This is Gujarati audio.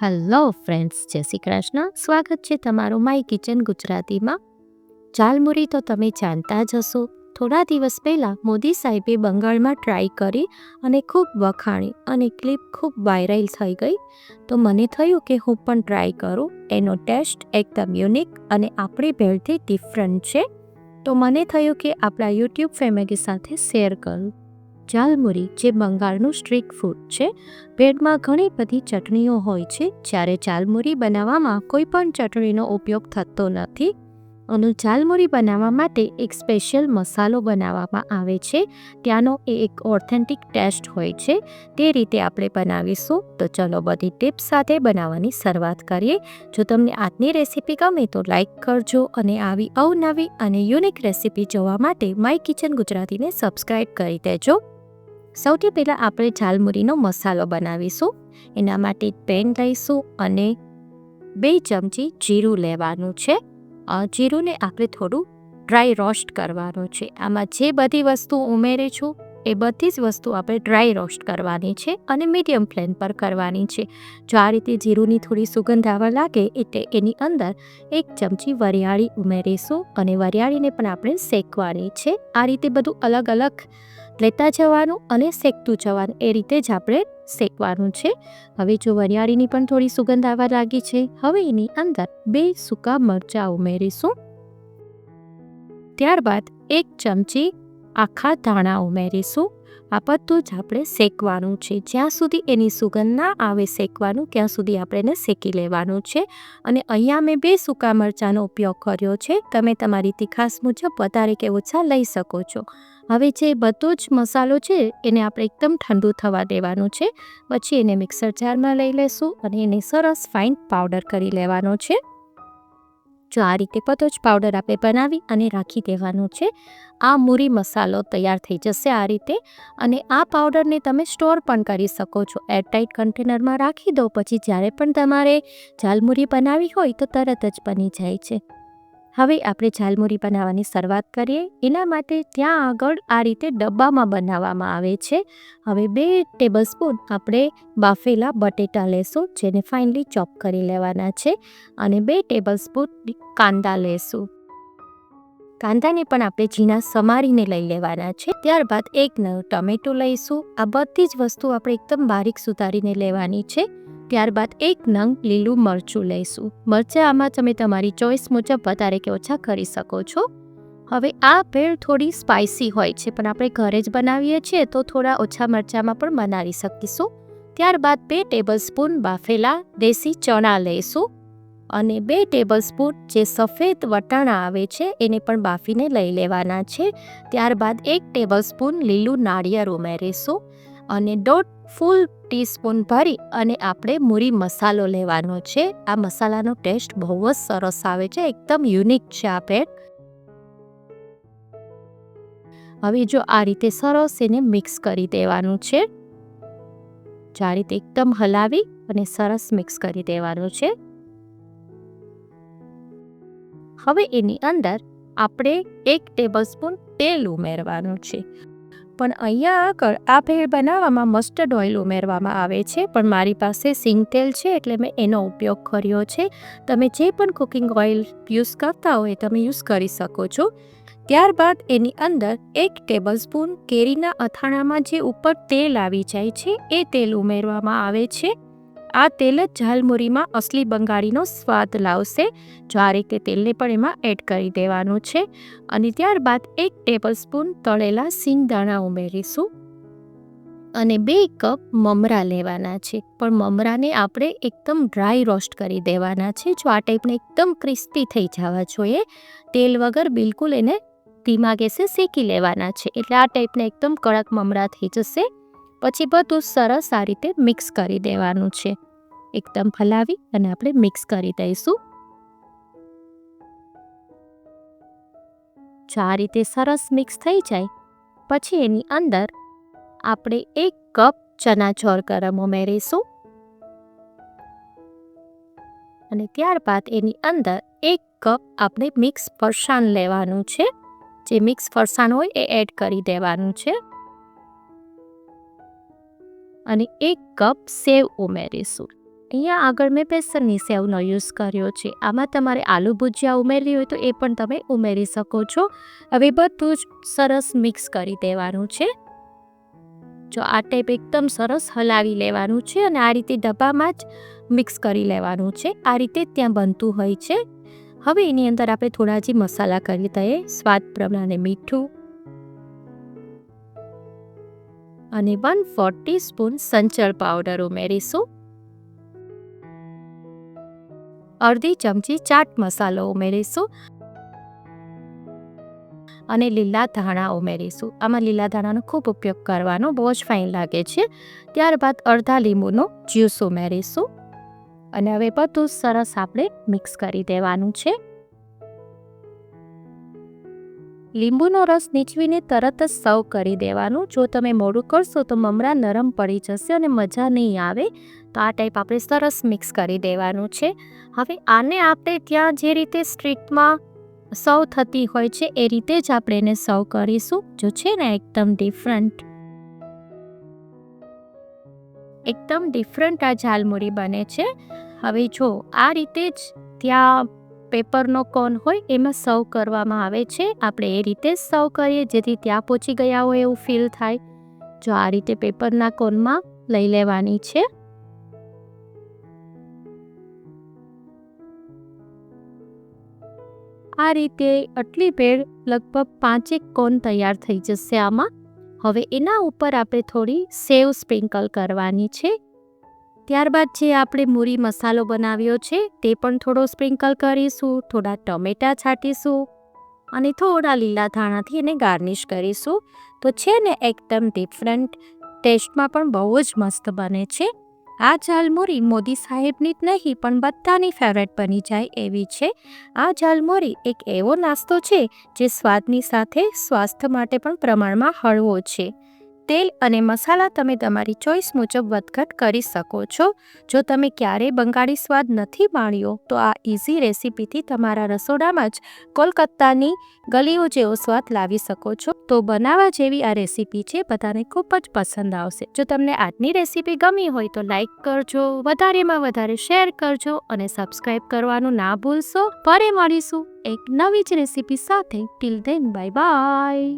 હેલો ફ્રેન્ડ્સ, જય શ્રી કૃષ્ણ. સ્વાગત છે તમારું માય કિચન ગુજરાતીમાં. ઝાલમુરી તો તમે જાણતા જ હશો. થોડા દિવસ પહેલાં મોદી સાહેબે બંગાળમાં ટ્રાય કરી અને ખૂબ વખાણી અને ક્લિપ ખૂબ વાયરલ થઈ ગઈ. તો મને થયું કે હું પણ ટ્રાય કરું. એનો ટેસ્ટ એકદમ યુનિક અને આપણી ભેળથી ડિફરન્ટ છે. તો મને થયું કે આપણા યુટ્યુબ ફેમિલી સાથે શેર કરું. ઝાલમુરી જે બંગાળનું સ્ટ્રીટ ફૂડ છે. ભેળમાં ઘણી બધી ચટણીઓ હોય છે, જ્યારે ઝાલમુરી બનાવવામાં કોઈ પણ ચટણીનો ઉપયોગ થતો નથી. અને ઝાલમુરી બનાવવા માટે એક સ્પેશિયલ મસાલો બનાવવામાં આવે છે. ત્યાંનો એ એક ઓથેન્ટિક ટેસ્ટ હોય છે. તે રીતે આપણે બનાવીશું. તો ચલો બધી ટિપ્સ સાથે બનાવવાની શરૂઆત કરીએ. જો તમને આજની રેસીપી ગમે તો લાઈક કરજો અને આવી અવનવી અને યુનિક રેસીપી જોવા માટે માય કિચન ગુજરાતીને સબસ્ક્રાઈબ કરી દેજો. સૌથી પહેલાં આપણે ઝાલમુરીનો મસાલો બનાવીશું. એના માટે પેન લઈશું અને 2 ચમચી જીરું લેવાનું છે. જીરુંને આપણે થોડું ડ્રાય રોસ્ટ કરવાનું છે. આમાં જે બધી વસ્તુ ઉમેરી છું એ બધી જ વસ્તુ આપણે ડ્રાય રોસ્ટ કરવાની છે અને મીડિયમ ફ્લેમ પર કરવાની છે. જો આ રીતે જીરુંની થોડી સુગંધ આવવા લાગે એટલે એની અંદર 1 ચમચી વરિયાળી ઉમેરીશું અને વરિયાળીને પણ આપણે શેકવાની છે. આ રીતે બધું અલગ અલગ લેતા જવાનું અને શેકતું જવાનું, એ રીતે જ આપણે શેકવાનું છે. હવે જો વરિયાળીની પણ થોડી સુગંધ આવવા લાગી છે, હવે એની અંદર 2 સૂકા મરચાં ઉમેરીશું. ત્યારબાદ 1 ચમચી આખા ધાણા ઉમેરીશું. આ બધું જ આપણે શેકવાનું છે. જ્યાં સુધી એની સુગંધ ના આવે શેકવાનું, ત્યાં સુધી આપણે એને શેકી લેવાનું છે. અને અહીંયા મેં 2 સૂકા મરચાંનો ઉપયોગ કર્યો છે. તમે તમારી તીખાશ મુજબ વધારે કે ઓછા લઈ શકો છો. હવે જે બધો જ મસાલો છે એને આપણે એકદમ ઠંડુ થવા દેવાનું છે. પછી એને મિક્સર જારમાં લઈ લેશું અને એને સરસ ફાઇન પાવડર કરી લેવાનો છે. જો આ રીતે બધો જ પાવડર આપણે બનાવી અને રાખી દેવાનો છે. આ મૂરી મસાલો તૈયાર થઈ જશે આ રીતે. અને આ પાવડરને તમે સ્ટોર પણ કરી શકો છો. એરટાઇટ કન્ટેનરમાં રાખી દો, પછી જ્યારે પણ તમારે ઝાલમુરી બનાવવી હોય તો તરત જ બની જાય છે. હવે આપણે ઝાલમુરી બનાવવાની શરૂઆત કરીએ. એના માટે ત્યાં આગળ આ રીતે ડબ્બામાં બનાવવામાં આવે છે. હવે 2 ટેબલસ્પૂન આપણે બાફેલા બટેટા લેશું, જેને ફાઇનલી ચોપ કરી લેવાના છે. અને 2 ટેબલસ્પૂન કાંદા લેશું. કાંદાને પણ આપણે ઝીણા સમારીને લઈ લેવાના છે. ત્યારબાદ 1 નળ ટમેટું લઈશું. આ બધી જ વસ્તુ આપણે એકદમ બારીક સુધારીને લેવાની છે. ત્યારબાદ 1 નંગ લીલું મરચું લઈશું. મરચાં આમાં તમે તમારી ચોઈસ મુજબ વધારે કે ઓછા કરી શકો છો. હવે આ ભેળ થોડી સ્પાઇસી હોય છે, પણ આપણે ઘરે જ બનાવીએ છીએ તો થોડા ઓછા મરચાંમાં પણ બનાવી શકીશું. ત્યારબાદ 2 ટેબલસ્પૂન બાફેલા દેશી ચણા લઈશું અને 2 ટેબલસ્પૂન જે સફેદ વટાણા આવે છે એને પણ બાફીને લઈ લેવાના છે. ત્યારબાદ 1 ટેબલસ્પૂન લીલું નાળિયેર ઉમેરીશું અને 1.5 ફૂલ ટીસ્પૂન ભરી અને આપણે મૂરી મસાલો લેવાનો છે. આ મસાલાનો ટેસ્ટ બહુ જ સરસ આવે છે, એકદમ યુનિક છે આ ભેળ. હવે જો આ રીતે સરસ એને મિક્સ કરી દેવાનું છે. આ રીતે એકદમ હલાવી અને સરસ મિક્સ કરી દેવાનું છે. હવે એની અંદર આપણે 1 ટેબલસ્પૂન તેલ ઉમેરવાનું છે. પણ અહીંયા આગળ આ ભેળ બનાવવામાં મસ્ટર્ડ ઓઇલ ઉમેરવામાં આવે છે, પણ મારી પાસે સિંગ તેલ છે એટલે મેં એનો ઉપયોગ કર્યો છે. તમે જે પણ કુકિંગ ઓઇલ યુઝ કરતા હોય તમે યુઝ કરી શકો છો. ત્યારબાદ એની અંદર 1 ટેબલસ્પૂન કેરીના અથાણામાં જે ઉપર તેલ આવી જાય છે એ તેલ ઉમેરવામાં આવે છે. આ તેલ જ ઝાલમુરીમાં અસલી બંગાળીનો સ્વાદ લાવશે. જો આ રીતે તેલને પણ એમાં એડ કરી દેવાનું છે. અને ત્યારબાદ 1 ટેબલસ્પૂન તળેલા સિંગદાણા ઉમેરીશું અને 2 કપ મમરા લેવાના છે. પણ મમરાને આપણે એકદમ ડ્રાય રોસ્ટ કરી દેવાના છે. જો આ ટાઈપને એકદમ ક્રિસ્પી થઈ જવા જોઈએ. તેલ વગર બિલકુલ એને ધીમા ગેસે શેકી લેવાના છે, એટલે આ ટાઈપને એકદમ કડક મમરા થઈ જશે. પછી બધું સરસ આ રીતે મિક્સ કરી દેવાનું છે. એકદમ હલાવી અને આપણે મિક્સ કરી દઈશું. જો આ રીતે સરસ મિક્સ થઈ જાય પછી એની અંદર આપણે 1 કપ ચના ચોર ગરમ ઉમેરીશું અને ત્યારબાદ એની અંદર 1 કપ આપણે મિક્સ ફરસાણ લેવાનું છે. જે મિક્સ ફરસાણ હોય એ એડ કરી દેવાનું છે. અને 1 કપ સેવ ઉમેરીશું. અહીંયા આગળ મેં બેસનની સેવનો યુઝ કર્યો છે. આમાં તમારે આલુ ભુજિયા ઉમેરવી હોય તો એ પણ તમે ઉમેરી શકો છો. હવે બધું જ સરસ મિક્સ કરી દેવાનું છે. જો આ ટાઈપ એકદમ સરસ હલાવી લેવાનું છે અને આ રીતે ડબ્બામાં જ મિક્સ કરી લેવાનું છે. આ રીતે ત્યાં બનતું હોય છે. હવે એની અંદર આપણે થોડા જે મસાલા કરી દઈએ. સ્વાદ પ્રમાણે મીઠું અને 1/4 ટીસ્પૂન સંચળ પાવડર ઉમેરીશું. અડધી ચમચી ચાટ મસાલો ઉમેરીશું અને લીલા ધાણા ઉમેરીશું. આમાં લીલા ધાણાનો ખૂબ ઉપયોગ કરવાનો, બહુ જ ફાઇન લાગે છે. ત્યારબાદ અડધા લીંબુનો જ્યુસ ઉમેરીશું અને હવે બધું સરસ આપણે મિક્સ કરી દેવાનું છે. લીંબુનો રસ નીચવીને તરત જ સર્વ કરી દેવાનું. જો તમે મોડું કરશો તો મમરા નરમ પડી જશે અને મજા નહીં આવે. તો આ ટાઈપ આપણે સરસ મિક્સ કરી દેવાનું છે. હવે આને આપણે ત્યાં જે રીતે સ્ટ્રીટમાં સર્વ થતી હોય છે એ રીતે જ આપણે એને સર્વ કરીશું. જો છે ને એકદમ ડિફરન્ટ આ ઝાલમુરી બને છે. હવે જો આ રીતે જ ત્યાં પેપરનો કોન હોય એમાં સર્વ કરવામાં આવે છે. આપણે એ રીતે જ સર્વ કરીએ જેથી ત્યાં પહોંચી ગયા હોય એવું ફીલ થાય. જો આ રીતે પેપરના કોનમાં લઈ લેવાની છે. આ રીતે આટલી ભેળ લગભગ 5 કોન તૈયાર થઈ જશે આમાં. હવે એના ઉપર આપણે થોડી સેવ સ્પ્રિંકલ કરવાની છે. ત્યારબાદ જે આપણે મૂરી મસાલો બનાવ્યો છે તે પણ થોડો સ્પ્રિંકલ કરીશું. થોડા ટમેટાં છાંટીશું અને થોડા લીલા ધાણાથી એને ગાર્નિશ કરીશું. તો છે ને એકદમ ડિફરન્ટ, ટેસ્ટમાં પણ બહુ જ મસ્ત બને છે. આ ઝાલમુરી મોદી સાહેબની જ નહીં પણ બધાની ફેવરેટ બની જાય એવી છે. આ ઝાલમુરી એક એવો નાસ્તો છે જે સ્વાદની સાથે સ્વાસ્થ્ય માટે પણ પ્રમાણમાં હળવો છે. તેલ અને મસાલા તમે તમારી ચોઈસ મુજબ વધઘટ કરી શકો છો. જો તમે ક્યારેય બંગાળી સ્વાદ નથી માણ્યો તો આ ઇઝી રેસીપીથી તમારા રસોડામાં જ કોલકાતાની ગલીઓ જેવો સ્વાદ લાવી શકો છો. તો બનાવવા જેવી આ રેસીપી છે, બધાને ખૂબ જ પસંદ આવશે. જો તમને આજની રેસીપી ગમી હોય તો લાઈક કરજો, વધારેમાં વધારે શેર કરજો અને સબસ્ક્રાઈબ કરવાનું ના ભૂલશો. ફરી મળીશું એક નવી જ રેસીપી સાથે. Till then bye bye.